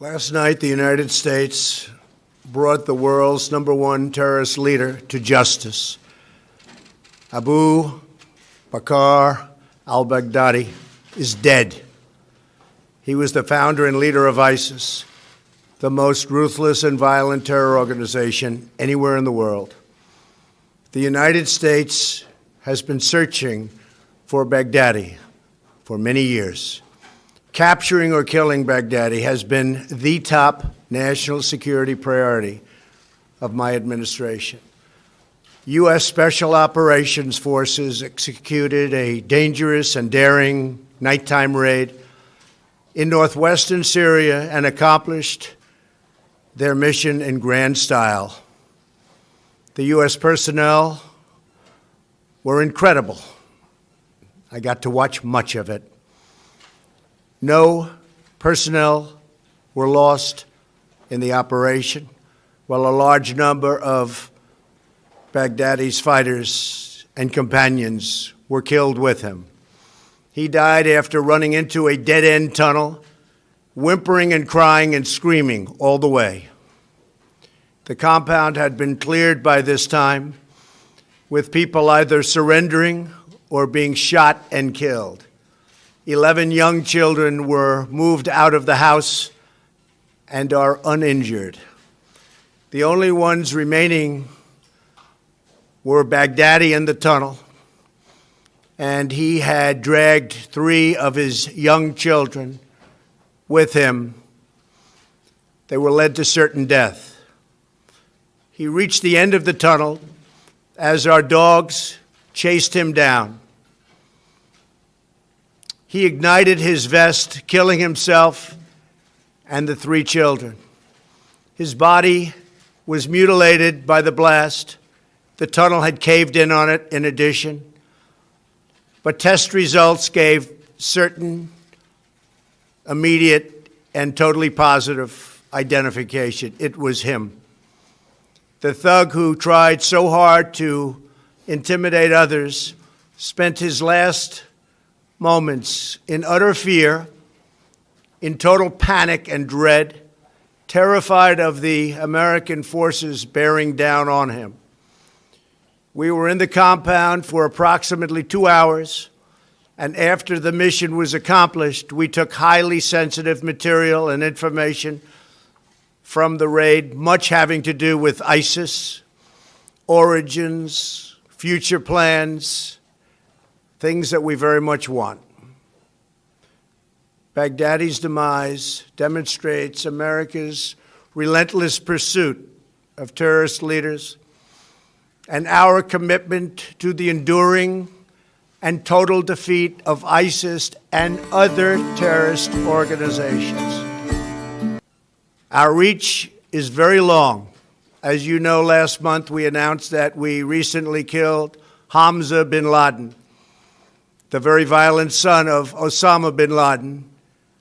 Last night, the United States brought the world's #1 terrorist leader to justice. Abu Bakar al-Baghdadi is dead. He was the founder and leader of ISIS, the most ruthless and violent terror organization anywhere in the world. The United States has been searching for Baghdadi for many years. Capturing or killing Baghdadi has been the top national security priority of my administration. U.S. Special Operations Forces executed a dangerous and daring nighttime raid in northwestern Syria and accomplished their mission in grand style. The U.S. personnel were incredible. I got to watch much of it. No personnel were lost in the operation, while a large number of Baghdadi's fighters and companions were killed with him. He died after running into a dead-end tunnel, whimpering and crying and screaming all the way. The compound had been cleared by this time, with people either surrendering or being shot and killed. 11 young children were moved out of the house and are uninjured. The only ones remaining were Baghdadi in the tunnel, and he had dragged 3 of his young children with him. They were led to certain death. He reached the end of the tunnel as our dogs chased him down. He ignited his vest, killing himself and the 3 children. His body was mutilated by the blast. The tunnel had caved in on it in addition. But test results gave certain, immediate, and totally positive identification. It was him. The thug who tried so hard to intimidate others spent his last moments in utter fear, in total panic and dread, terrified of the American forces bearing down on him. We were in the compound for approximately 2 hours, and after the mission was accomplished, we took highly sensitive material and information from the raid, much having to do with ISIS, origins, future plans, things that we very much want. Baghdadi's demise demonstrates America's relentless pursuit of terrorist leaders and our commitment to the enduring and total defeat of ISIS and other terrorist organizations. Our reach is very long. As you know, last month we announced that we recently killed Hamza bin Laden, the very violent son of Osama bin Laden,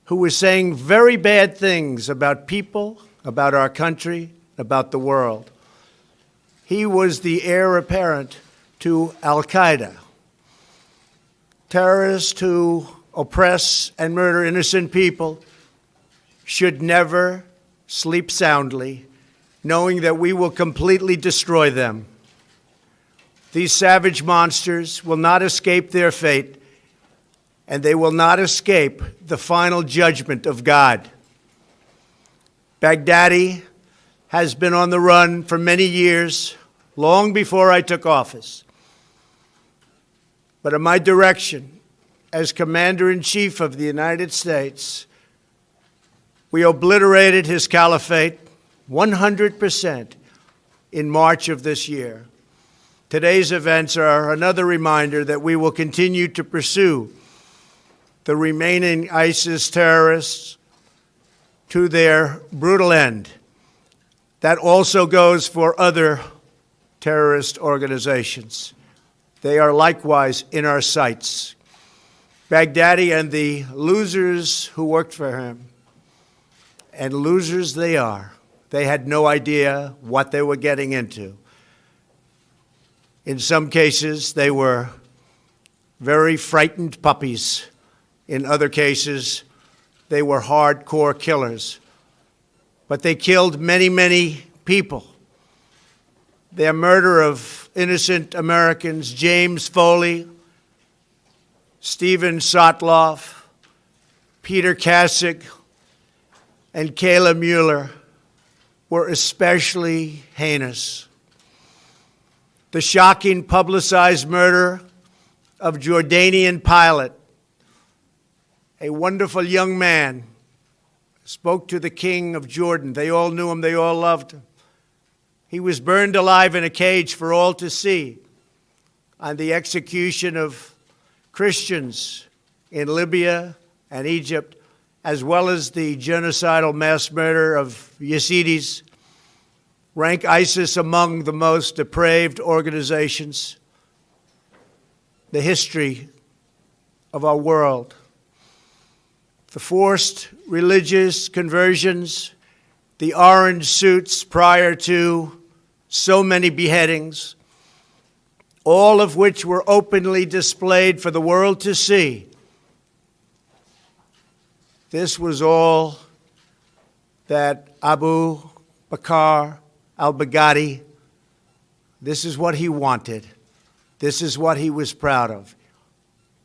who was saying very bad things about people, about our country, about the world. He was the heir apparent to al-Qaeda, terrorists who oppress and murder innocent people should never sleep soundly, knowing that we will completely destroy them. These savage monsters will not escape their fate, and they will not escape the final judgment of God. Baghdadi has been on the run for many years, long before I took office. But at my direction, as Commander-in-Chief of the United States, we obliterated his caliphate 100% in March of this year. Today's events are another reminder that we will continue to pursue the remaining ISIS terrorists to their brutal end. That also goes for other terrorist organizations. They are likewise in our sights. Baghdadi and the losers who worked for him, and losers they are. They had no idea what they were getting into. In some cases, they were very frightened puppies. In other cases, they were hardcore killers but they killed many, many people. Their murder of innocent Americans, James Foley, Stephen Sotloff, Peter Kasich, and Kayla Mueller, were especially heinous. The shocking publicized murder of Jordanian pilot, a wonderful young man, spoke to the king of Jordan. They all knew him, they all loved him. He was burned alive in a cage for all to see on the execution of Christians in Libya and Egypt, as well as the genocidal mass murder of Yazidis, rank ISIS among the most depraved organizations in the history of our world. The forced religious conversions, the orange suits prior to so many beheadings, all of which were openly displayed for the world to see. This was all that Abu Bakar al-Baghdadi, this is what he wanted. This is what he was proud of.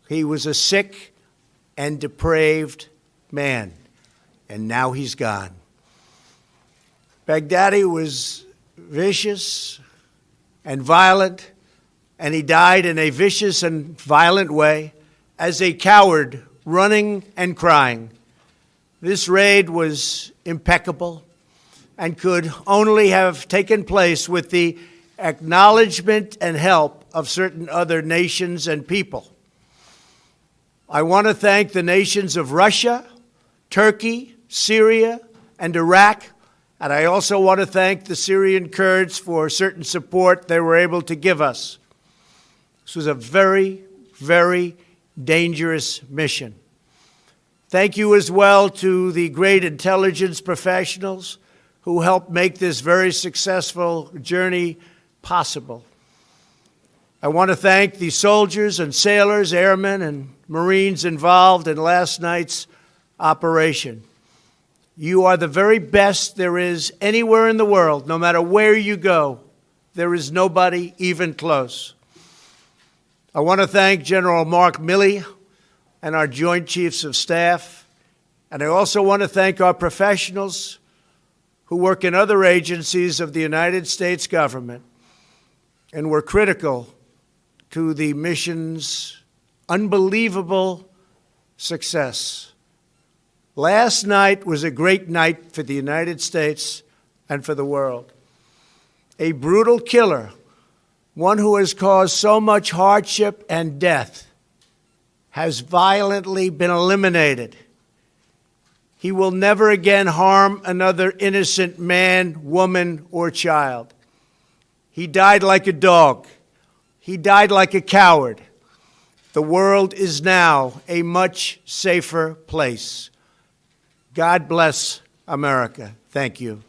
He was a sick and depraved man, and now he's gone. Baghdadi was vicious and violent, and he died in a vicious and violent way as a coward, running and crying. This raid was impeccable and could only have taken place with the acknowledgement and help of certain other nations and people. I want to thank the nations of Russia, Turkey, Syria, and Iraq, and I also want to thank the Syrian Kurds for certain support they were able to give us. This was a very, very dangerous mission. Thank you as well to the great intelligence professionals who helped make this very successful journey possible. I want to thank the soldiers and sailors, airmen and Marines involved in last night's operation. You are the very best there is anywhere in the world. No matter where you go, there is nobody even close. I want to thank General Mark Milley and our Joint Chiefs of Staff. And I also want to thank our professionals who work in other agencies of the United States government and were critical to the mission's unbelievable success. Last night was a great night for the United States and for the world. A brutal killer, one who has caused so much hardship and death, has violently been eliminated. He will never again harm another innocent man, woman, or child. He died like a dog. He died like a coward. The world is now a much safer place. God bless America. Thank you.